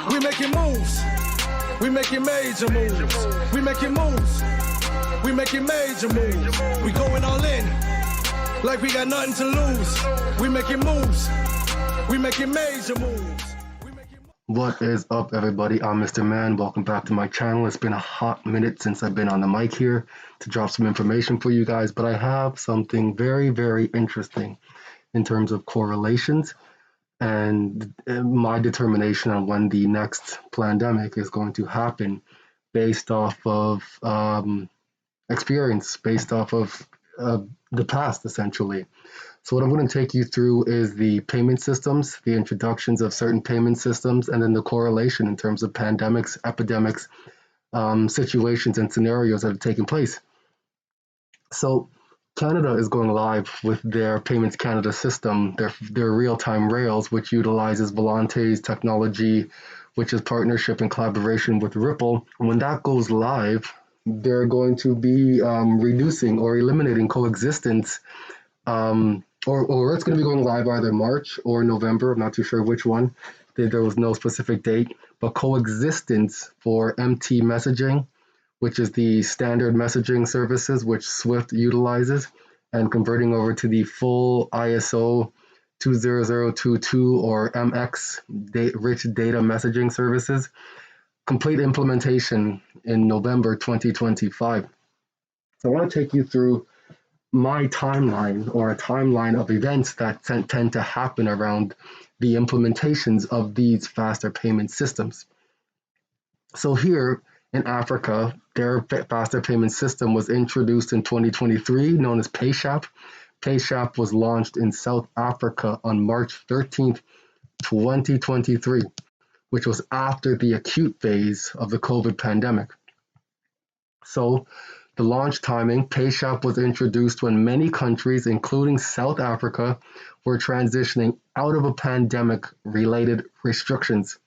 We making moves. We making major moves. We making moves. We making major moves. We going all in. Like we got nothing to lose. We making moves. We making major moves. What is up, everybody? I'm Mr. Man. Welcome back to my channel. It's been a hot minute since I've been on the mic here to drop some information for you guys, but I have something very, very interesting in terms of correlations and my determination on when the next pandemic is going to happen based off of experience, based off of the past, essentially. So what I'm going to take you through is the payment systems, the introductions of certain payment systems, and then the correlation in terms of pandemics, epidemics, situations and scenarios that have taken place. So Canada is going live with their Payments Canada system, their real-time rails, which utilizes Volante's technology, which is partnership and collaboration with Ripple. When that goes live, they're going to be reducing or eliminating coexistence, or it's going to be going live either March or November. I'm not too sure which one. There was no specific date, but coexistence for MT messaging, which is the standard messaging services which Swift utilizes, and converting over to the full ISO 20022 or MX rich data messaging services. Complete implementation in November 2025. So I want to take you through my timeline, or a timeline of events that tend to happen around the implementations of these faster payment systems. So here in Africa, their faster payment system was introduced in 2023, known as PayShap. PayShap was launched in South Africa on March 13th, 2023, which was after the acute phase of the COVID pandemic. So the launch timing, PayShap was introduced when many countries, including South Africa, were transitioning out of a pandemic-related restrictions.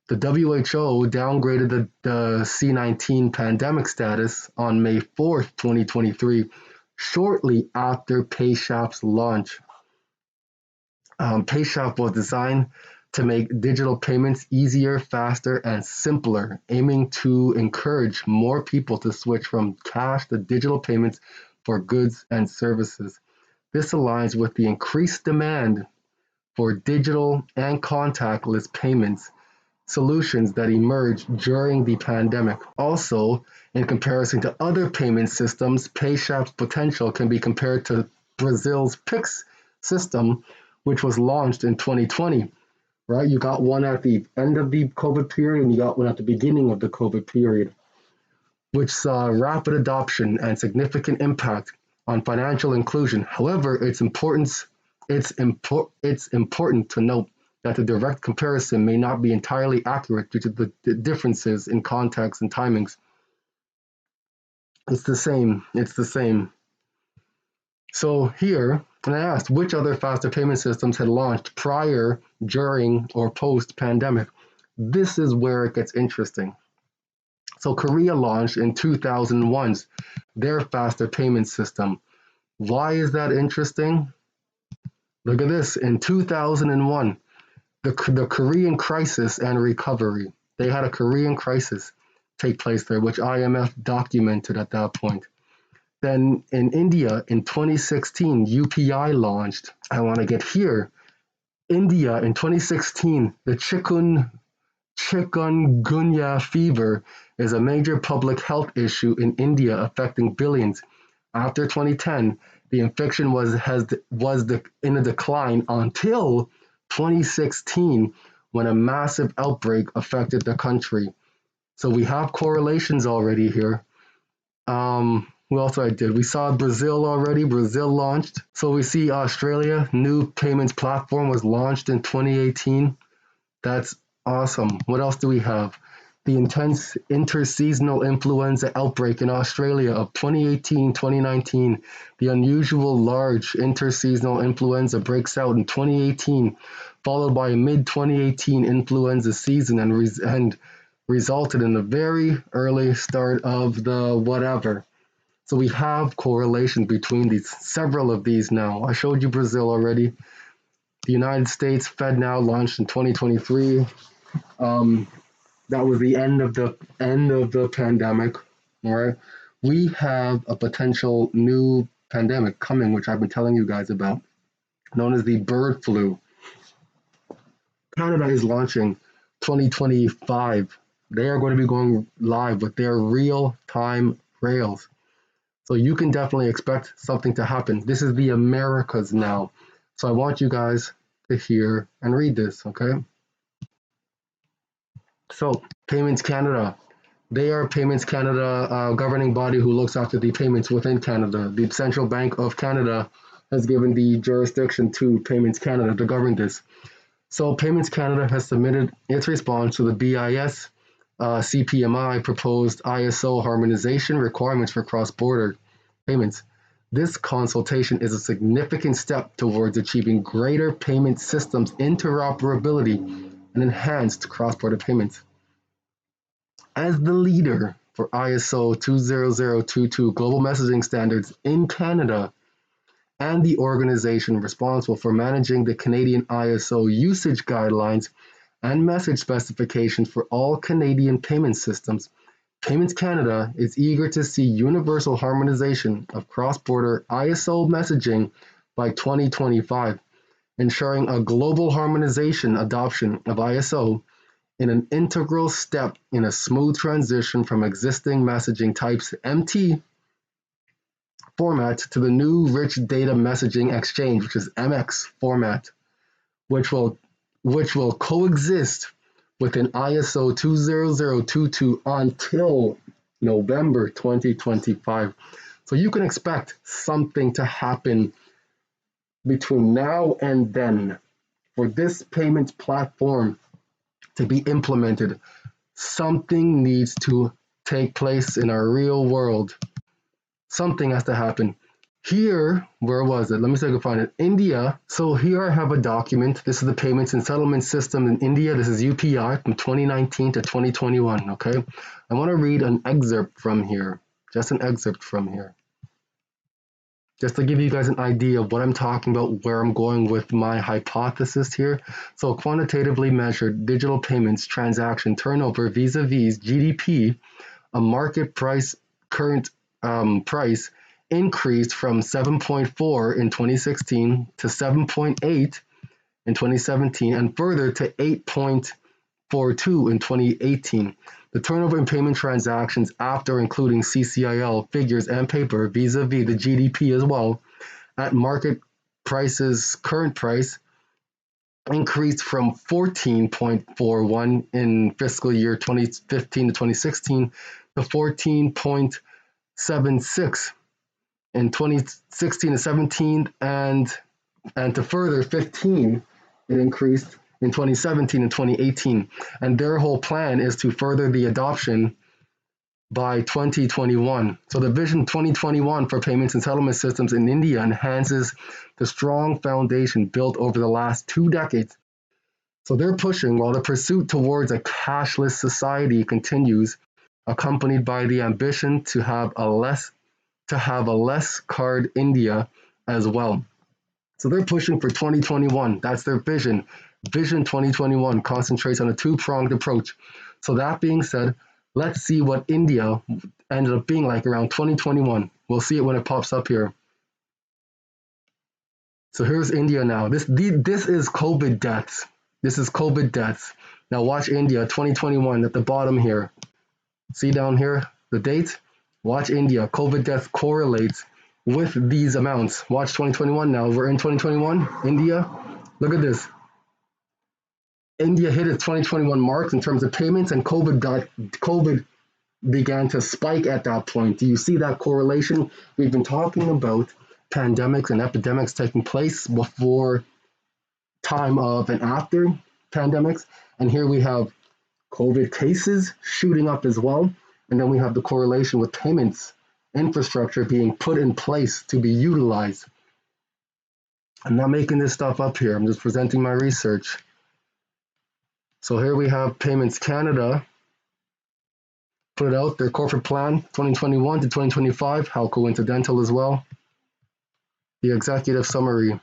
The WHO downgraded the C-19 pandemic status on May 4th, 2023, shortly after PayShap's launch. PayShap was designed to make digital payments easier, faster, and simpler, aiming to encourage more people to switch from cash to digital payments for goods and services. This aligns with the increased demand for digital and contactless payments solutions that emerged during the pandemic. Also, in comparison to other payment systems, PayShap's potential can be compared to Brazil's Pix system, which was launched in 2020. Right, you got one at the end of the COVID period, and you got one at the beginning of the COVID period, which saw rapid adoption and significant impact on financial inclusion. However, it's important to note that the direct comparison may not be entirely accurate due to the differences in context and timings. It's the same. So here, and I asked which other faster payment systems had launched prior, during, or post-pandemic. This is where it gets interesting. So Korea launched in 2001 their faster payment system. Why is that interesting? Look at this. In 2001, the Korean crisis and recovery. They had a Korean crisis take place there, which IMF documented at that point. Then in India in 2016, UPI launched. I want to get here. India in 2016, the chikungunya fever is a major public health issue in India affecting billions. After 2010, the infection was in a decline until 2016, when a massive outbreak affected the country. So we have correlations already here. What else I did? We saw Brazil already. Brazil launched. So we see Australia, new payments platform was launched in 2018. That's awesome. What else do we have? The intense interseasonal influenza outbreak in Australia of 2018-2019. The unusual large interseasonal influenza breaks out in 2018, followed by a mid-2018 influenza season and resulted in the very early start of the whatever. So we have correlation between several of these now. I showed you Brazil already. The United States FedNow launched in 2023. Um, that was the end of the pandemic. All right, we have a potential new pandemic coming, which I've been telling you guys about, known as the bird flu. Canada is launching 2025. They are going to be going live with their real time rails. So you can definitely expect something to happen. This is the Americas now. So I want you guys to hear and read this, okay? So Payments Canada. They are Payments Canada governing body who looks after the payments within Canada. The Central Bank of Canada has given the jurisdiction to Payments Canada to govern this. So Payments Canada has submitted its response to the BIS CPMI proposed ISO harmonization requirements for cross-border payments. This consultation is a significant step towards achieving greater payment systems interoperability and enhanced cross-border payments. As the leader for ISO 20022 global messaging standards in Canada, and the organization responsible for managing the Canadian ISO usage guidelines and message specifications for all Canadian payment systems, Payments Canada is eager to see universal harmonization of cross-border ISO messaging by 2025, ensuring a global harmonization adoption of ISO in an integral step in a smooth transition from existing messaging types MT format to the new Rich Data Messaging Exchange, which is MX format, which will coexist with an ISO 20022 until November 2025. So you can expect something to happen between now and then for this payments platform to be implemented. Something needs to take place in our real world. Something has to happen. Here, where was it? Let me see if I can find it. India. So here I have a document. This is the payments and settlement system in India. This is UPI from 2019 to 2021. Okay. I want to read an excerpt from here. Just an excerpt from here. Just to give you guys an idea of what I'm talking about, where I'm going with my hypothesis here. So quantitatively measured digital payments transaction turnover vis-a-vis GDP, a market price current price increased from 7.4 in 2016 to 7.8 in 2017 and further to 8.42 in 2018. The turnover in payment transactions after including CCIL figures and paper vis-a-vis the GDP as well at market prices current price increased from 14.41 in fiscal year 2015 to 2016 to 14.76 in 2016 to 17 and to further 15 it increased in 2017 and 2018, and their whole plan is to further the adoption by 2021. So the Vision 2021 for payments and settlement systems in India enhances the strong foundation built over the last 2 decades. So they're pushing while the pursuit towards a cashless society continues, accompanied by the ambition to have a less card India as well. So they're pushing for 2021. That's their vision. Vision 2021 concentrates on a two-pronged approach. So that being said, let's see what India ended up being like around 2021. We'll see it when it pops up here. So here's India now. This is COVID deaths. This is COVID deaths. Now watch India 2021 at the bottom here. See down here the date? Watch India. COVID deaths correlates with these amounts. Watch 2021 now. We're in 2021. India. Look at this. India hit its 2021 marks in terms of payments, and COVID began to spike at that point. Do you see that correlation? We've been talking about pandemics and epidemics taking place before time of and after pandemics, and here we have COVID cases shooting up as well, and then we have the correlation with payments infrastructure being put in place to be utilized. I'm not making this stuff up here. I'm just presenting my research. So here we have Payments Canada put out their corporate plan 2021 to 2025. How coincidental as well. The executive summary.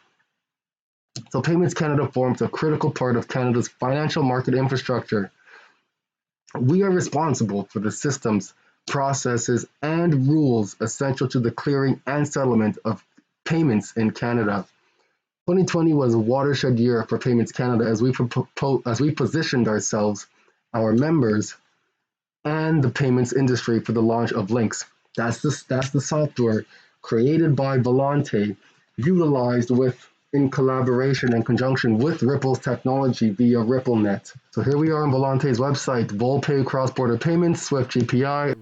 So Payments Canada forms a critical part of Canada's financial market infrastructure. We are responsible for the systems, processes, and rules essential to the clearing and settlement of payments in Canada. 2020 was a watershed year for Payments Canada as we positioned ourselves, our members, and the payments industry for the launch of Lynx. That's the software created by Volante, utilized in collaboration and conjunction with Ripple's technology via RippleNet. So here we are on Volante's website: VolPay cross-border payments, Swift GPI,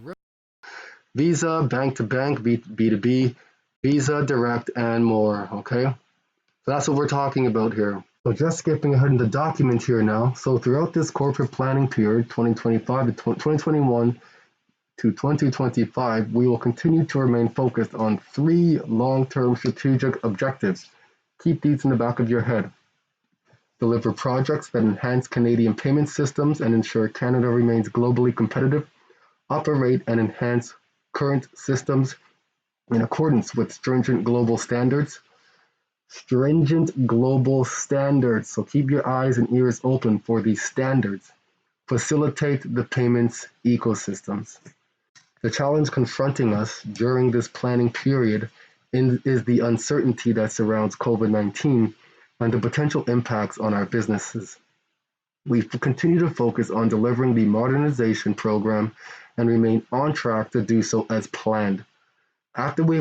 Visa, bank to bank, B2B, Visa Direct, and more. Okay, so that's what we're talking about here. So just skipping ahead in the document here now. So throughout this corporate planning period, 2025 to 2021 to 2025, we will continue to remain focused on three long-term strategic objectives. Keep these in the back of your head. Deliver projects that enhance Canadian payment systems and ensure Canada remains globally competitive. Operate and enhance current systems in accordance with stringent global standards. So keep your eyes and ears open for these standards. Facilitate the payments ecosystems. The challenge confronting us during this planning period is the uncertainty that surrounds COVID-19 and the potential impacts on our businesses. We continue to focus on delivering the modernization program and remain on track to do so as planned. After we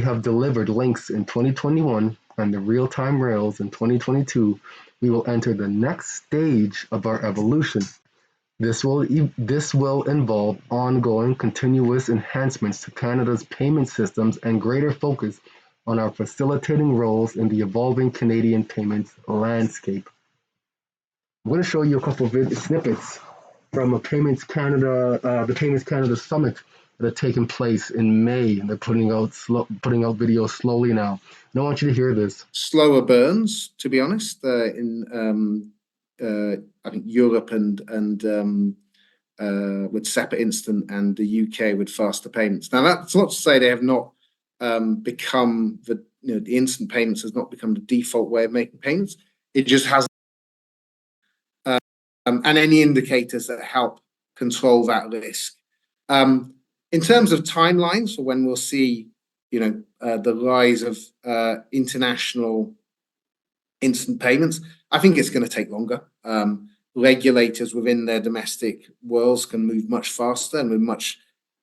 have delivered Lynx in 2021 and the real-time rails in 2022, we will enter the next stage of our evolution. This will involve ongoing continuous enhancements to Canada's payment systems and greater focus on our facilitating roles in the evolving Canadian payments landscape. I'm going to show you a couple of snippets from the Payments Canada Summit that have taken place in May. They're putting out videos slowly now. And I want you to hear this. Slower burns, to be honest, in I think Europe and with SEPA Instant and the UK with faster payments. Now that's not to say they have not become the instant payments has not become the default way of making payments. It just hasn't. And any indicators that help control that risk. In terms of timelines for when we'll see, the rise of international instant payments, I think it's going to take longer. Regulators within their domestic worlds can move much faster and with much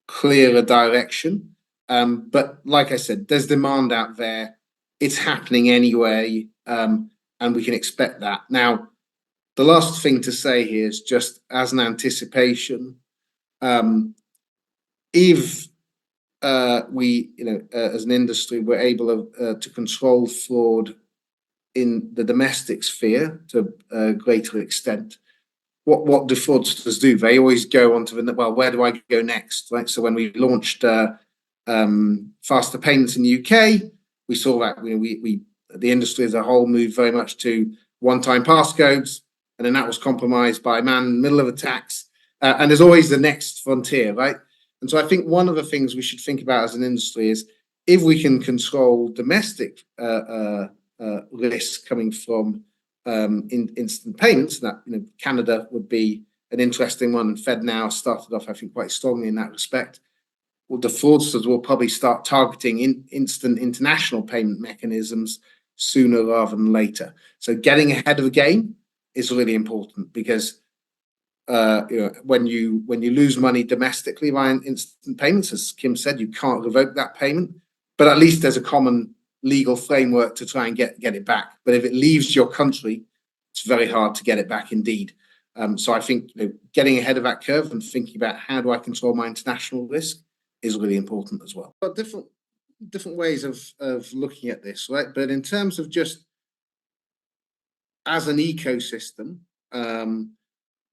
clearer direction. But like I said, there's demand out there. It's happening anyway, and we can expect that. Now, the last thing to say here is just as an anticipation, if we, as an industry, we're able to control fraud in the domestic sphere to a greater extent, what do fraudsters do? They always go on to where do I go next, right? So when we launched faster payments in the UK, we saw that the industry as a whole moved very much to one-time passcodes, and then that was compromised by a man in the middle of attacks. And there's always the next frontier, right? And so I think one of the things we should think about as an industry is if we can control domestic risk coming from instant payments, that Canada would be an interesting one, and FedNow started off, I think, quite strongly in that respect. Well, the fraudsters will probably start targeting instant international payment mechanisms sooner rather than later. So getting ahead of the game is really important because when you lose money domestically via instant payments, as Kim said, you can't revoke that payment, but at least there's a common legal framework to try and get it back. But if it leaves your country, it's very hard to get it back indeed. So I think getting ahead of that curve and thinking about how do I control my international risk is really important as well. But different ways of looking at this, right? But in terms of just as an ecosystem,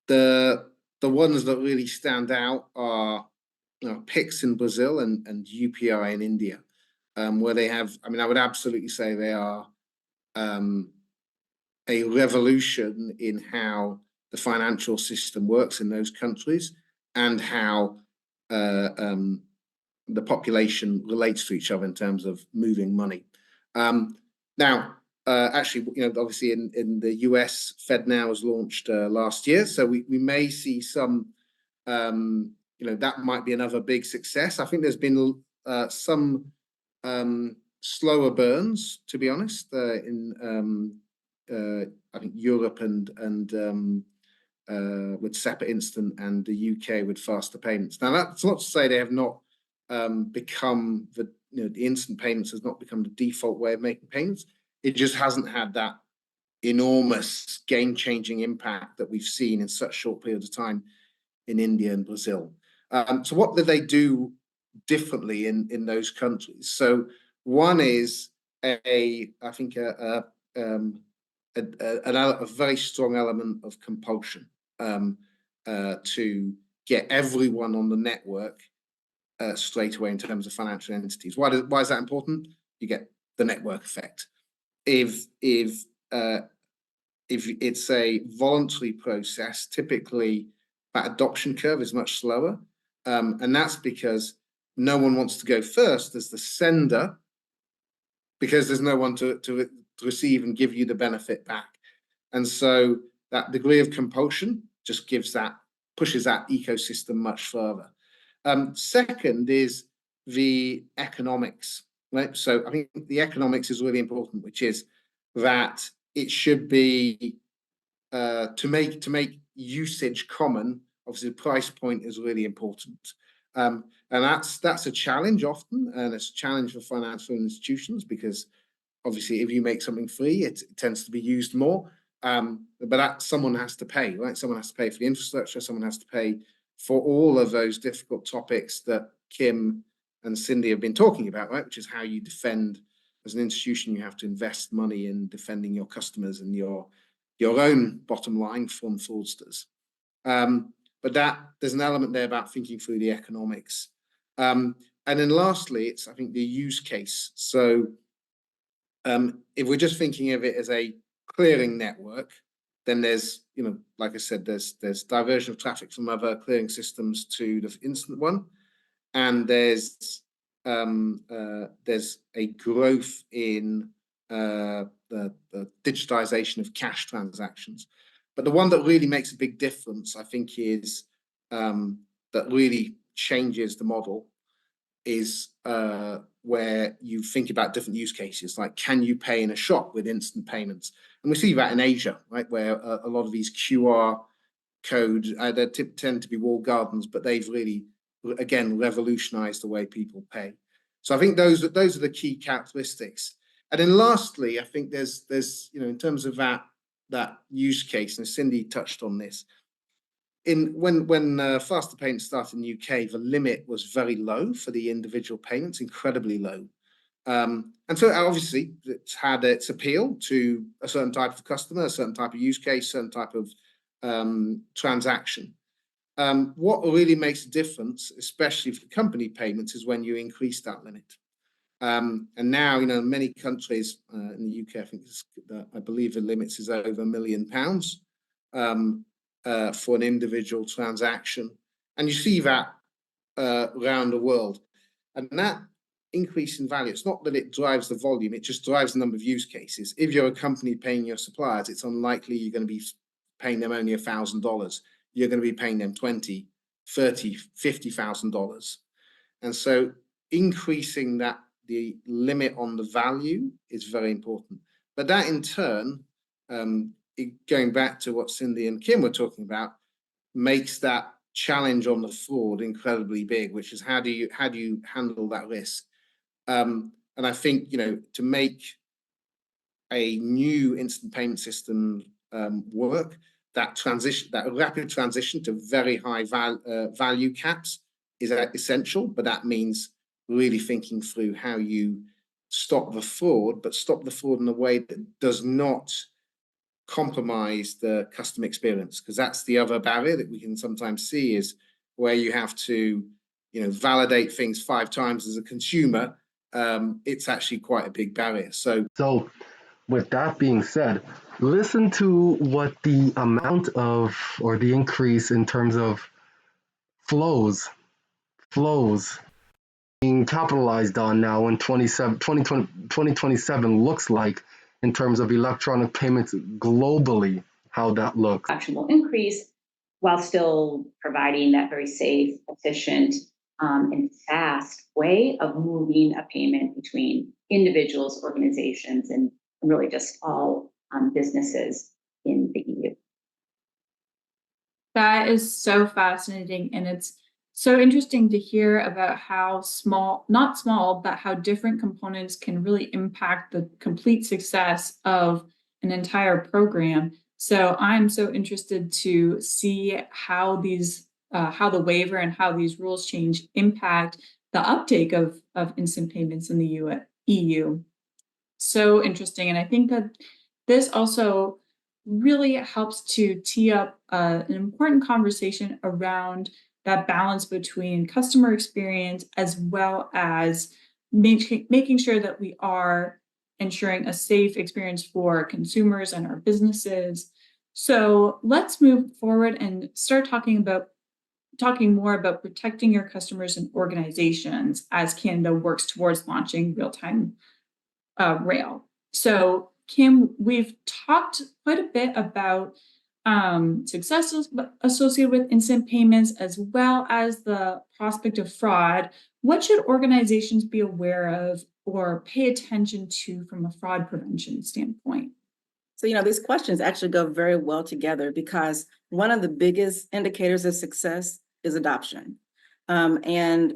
the ones that really stand out are PIX in Brazil and UPI in India, where they have, I would absolutely say they are a revolution in how the financial system works in those countries and how the population relates to each other in terms of moving money. Now, actually, obviously in the US, FedNow was launched last year, so we may see some, that might be another big success. I think there's been some slower burns, to be honest, in I think Europe and with SEPA Instant and the UK with faster payments. Now that's not to say they have not become the instant payments has not become the default way of making payments. It just hasn't had that enormous game-changing impact that we've seen in such short periods of time in India and Brazil. So what did they do differently in those countries? So one is I think a very strong element of compulsion to get everyone on the network straight away in terms of financial entities. Why is that important? You get the network effect. If it's a voluntary process, typically that adoption curve is much slower, and that's because no one wants to go first as the sender, because there's no one to receive and give you the benefit back. And so that degree of compulsion just pushes that ecosystem much further. Second is the economics, right? So I think the economics is really important, which is that it should be to make usage common. Obviously, the price point is really important, and that's a challenge often, and it's a challenge for financial institutions because obviously, if you make something free, it tends to be used more. But someone has to pay, right? Someone has to pay for the infrastructure. Someone has to pay for all of those difficult topics that Kim and Cindy have been talking about, right? Which is how you defend, as an institution, you have to invest money in defending your customers and your own bottom line from fraudsters. But there's an element there about thinking through the economics. And then lastly, it's, I think, the use case. So if we're just thinking of it as a clearing network, then there's, like I said, there's diversion of traffic from other clearing systems to the instant one, and there's a growth in the digitization of cash transactions. But the one that really makes a big difference, I think, is that really changes the model is where you think about different use cases, like can you pay in a shop with instant payments? And we see that in Asia, right, where a lot of these QR codes, they tend to be walled gardens, but they've really, again, revolutionized the way people pay. So I think those are the key characteristics. And then lastly, I think there's in terms of that use case, and Cindy touched on this, when faster payments started in the UK, the limit was very low for the individual payments, incredibly low. And so obviously it's had its appeal to a certain type of customer, a certain type of use case, certain type of transaction. What really makes a difference, especially for company payments, is when you increase that limit. And now, many countries in the UK, I believe the limits is over £1 million for an individual transaction. And you see that around the world. And that increase in value, it's not that it drives the volume, it just drives the number of use cases. If you're a company paying your suppliers, it's unlikely you're going to be paying them only $1,000. You're going to be paying them $20,000, $30,000, $50,000. And so increasing the limit on the value is very important. But that in turn, going back to what Cindy and Kim were talking about, makes that challenge on the fraud incredibly big, which is how do you handle that risk? And I think, to make a new instant payment system work, that rapid transition to very high value caps is essential, but that means really thinking through how you stop the fraud, but stop the fraud in a way that does not compromise the customer experience, because that's the other barrier that we can sometimes see, is where you have to validate things 5 times as a consumer. It's actually quite a big barrier. So with that being said, listen to what the amount of, or the increase in terms of flows being capitalized on now in 2027 looks like in terms of electronic payments globally, how that looks. Adoption will increase while still providing that very safe, efficient, and fast way of moving a payment between individuals, organizations, and really just all businesses in the EU. That is so fascinating. And it's so interesting to hear about how small, not small, but how different components can really impact the complete success of an entire program. So I'm so interested to see how these, how the waiver and how these rules change impact the uptake of instant payments in the EU. So interesting. And I think that this also really helps to tee up an important conversation around that balance between customer experience as well as making sure that we are ensuring a safe experience for consumers and our businesses. So let's move forward and start talking more about protecting your customers and organizations as Canada works towards launching real-time rail. So Kim, we've talked quite a bit about successes associated with instant payments as well as the prospect of fraud. What should organizations be aware of or pay attention to from a fraud prevention standpoint? So, these questions actually go very well together because one of the biggest indicators of success is adoption. And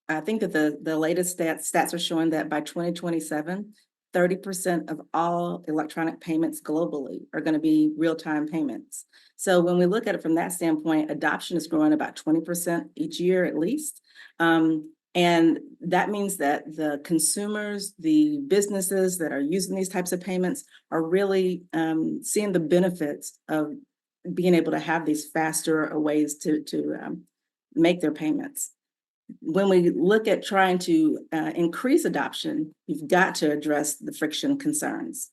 I think that the latest stats are showing that by 2027, 30% of all electronic payments globally are going to be real-time payments. So when we look at it from that standpoint, adoption is growing about 20% each year at least. And that means that the consumers, the businesses that are using these types of payments are really seeing the benefits of being able to have these faster ways to make their payments. When we look at trying to increase adoption, you've got to address the friction concerns.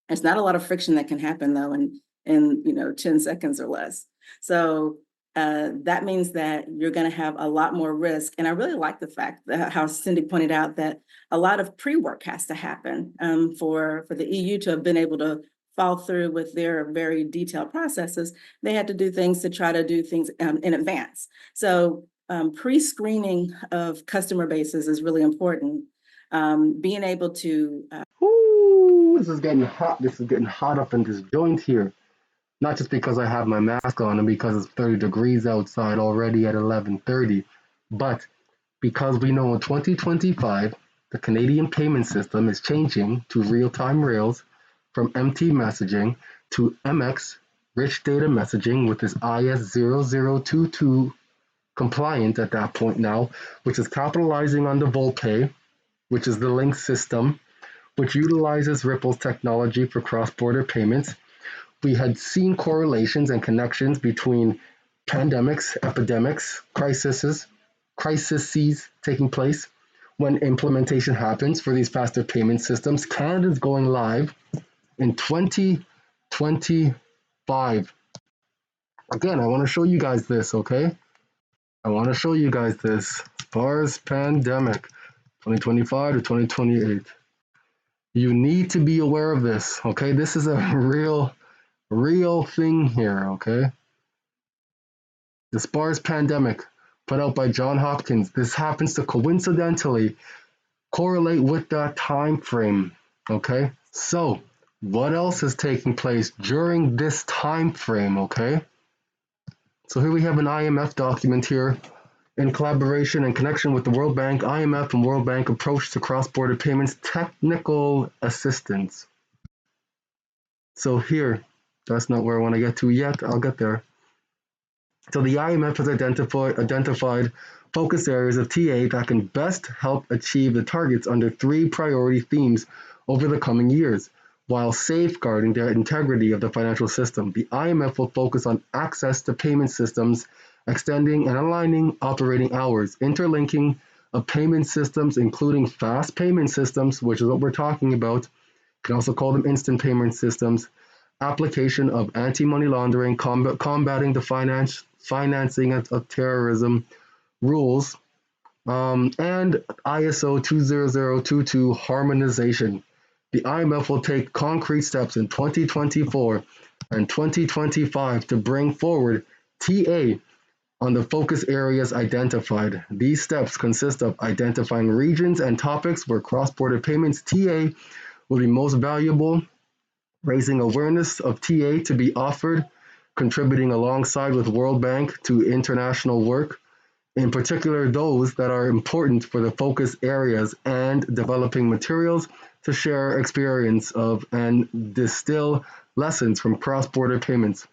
There's not a lot of friction that can happen though in 10 seconds or less. So that means that you're going to have a lot more risk. And I really like the fact that how Cindy pointed out that a lot of pre-work has to happen for the EU to have been able to follow through with their very detailed processes. They had to do things to try to do things in advance. So pre-screening of customer bases is really important. Being able to... Ooh, this is getting hot. This is getting hot up in this joint here. Not just because I have my mask on and because it's 30 degrees outside already at 11:30, but because we know in 2025, the Canadian payment system is changing to real-time rails from MT messaging to MX, rich data messaging, with this IS0022 compliant at that point now, which is capitalizing on the Volante, which is the Lynx system, which utilizes Ripple's technology for cross-border payments. We had seen correlations and connections between pandemics, epidemics, crises taking place when implementation happens for these faster payment systems. Canada's going live in 2025. Again, I want to show you guys this, okay? I want to show you guys this. SPARS pandemic, 2025 to 2028. You need to be aware of this, okay? This is a real thing here, okay? The SPARS pandemic, put out by Johns Hopkins. This happens to coincidentally correlate with that time frame, okay? So, what else is taking place during this time frame, okay? So here we have an IMF document here in collaboration and connection with the World Bank, IMF and World Bank approach to cross-border payments technical assistance. So here, that's not where I want to get to yet. I'll get there. So the IMF has identified focus areas of TA that can best help achieve the targets under 3 priority themes over the coming years, while safeguarding the integrity of the financial system. The IMF will focus on access to payment systems, extending and aligning operating hours, interlinking of payment systems, including fast payment systems, which is what we're talking about. You can also call them instant payment systems, application of anti-money laundering, combating the financing of terrorism rules, and ISO 20022 harmonization. the IMF will take concrete steps in 2024 and 2025 to bring forward TA on the focus areas identified. These steps consist of identifying regions and topics where cross-border payments TA will be most valuable, raising awareness of TA to be offered, contributing alongside with World Bank to international work, in particular those that are important for the focus areas, and developing materials to share experience of and distill lessons from cross-border payments.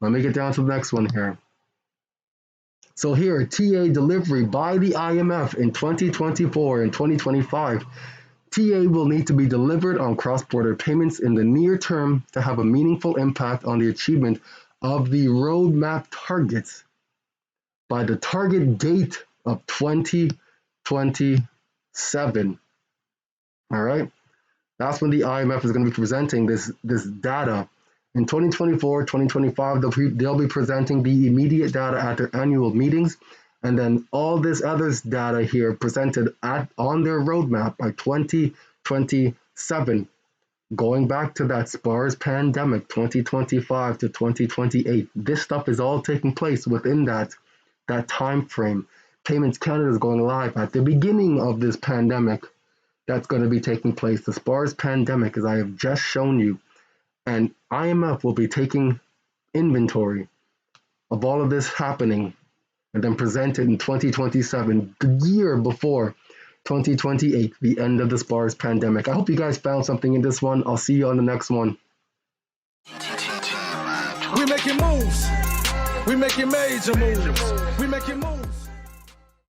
Let me get down to the next one here. So here, TA delivery by the IMF in 2024 and 2025. TA will need to be delivered on cross-border payments in the near term to have a meaningful impact on the achievement of the roadmap targets by the target date of 2027. All right, that's when the IMF is going to be presenting this data. In 2024, 2025, they'll be presenting the immediate data at their annual meetings, and then all this other data here presented on their roadmap by 2027. Going back to that SPARS pandemic, 2025 to 2028, this stuff is all taking place within that time frame. Payments Canada is going live at the beginning of this pandemic. That's going to be taking place. The SPARS pandemic, as I have just shown you. And IMF will be taking inventory of all of this happening and then present it in 2027, the year before 2028, the end of the SPARS pandemic. I hope you guys found something in this one. I'll see you on the next one. We making moves. We making major moves. We making moves.